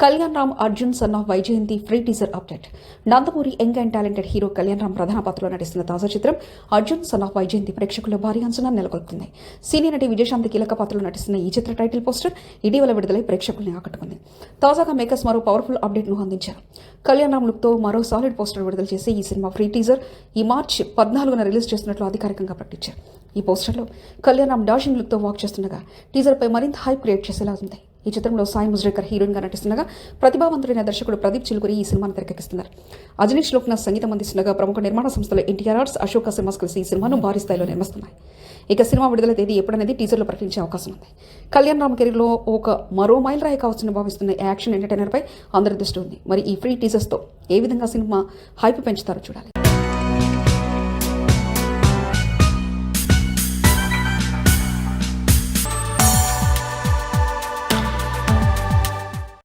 Kalyan Ram Arjun son of Vyjayanthi free teaser update. Nandamuri young and talented hero Kalyan Ram ప్రధాన పాత్రలో నటిస్తున్న తాజా చిత్రం అర్జున్ సన్ ఆఫ్ వైజయంతి ప్రేక్షకుల్లో భారీ అంచనా నెలకొల్పుతుంది. సీనియర్ నటి విజయశాంతి కీలక పాత్రలో నటిస్తున్న ఈ చిత్ర టైటిల్ పోస్టర్ ఇటీవల విడుదలై ప్రేక్షకుల్ని ఆకట్టుకుంది. తాజాగా మేకర్స్ మరో పవర్ఫుల్ అప్డేట్ ను అందించారు. కళ్యాణ్ రామ్ లుక్ తో మరో సాలిడ్ పోస్టర్ విడుదల చేసి ఈ సినిమా ఫ్రీ టీజర్ ఈ మార్చి 14న రిలీజ్ చేస్తున్నట్లు అధికారికంగా ప్రకటించారు. ఈ పోస్టర్లో కళ్యాణ్ రామ్ డాషింగ్ లుక్ తో వాక్ చేస్తుండగా టీజర్ పై మరింత హైప్ క్రియేట్ చేసేలా ఉంది. ఈ చిత్రంలో సాయి ముజ్రేకర్ హీరోయిన్ గా నటిస్తుండగా ప్రతిభావంతుడైన దర్శకుడు ప్రదీప్ చిలుకూరి ఈ సినిమాను తెరకెక్కిస్తున్నారు. అజనీష్ లోక్నాథ్ సంగీతం అందిస్తుండగా ప్రముఖ నిర్మాణ సంస్థలు ఎన్టీఆర్ ఆర్ట్స్, అశోక సినిమాస్ కలిసి ఈ సినిమాను భారీ స్థాయిలో నిర్మిస్తున్నాయి. ఇక సినిమా విడుదల తేదీ ఎప్పుడనేది టీజర్లో ప్రకటించే అవకాశం ఉంది. కళ్యాణ్ రామ్ కెరీర్లో మరో మైల్ రాయి కావచ్చని భావిస్తున్న యాక్షన్ ఎంటర్టైనర్ పై అందరి దృష్టి ఉంది. మరి ఈ ఫ్రీ టీజర్స్ తో ఏ విధంగా సినిమా హైప్ పెంచుతారో చూడాలి.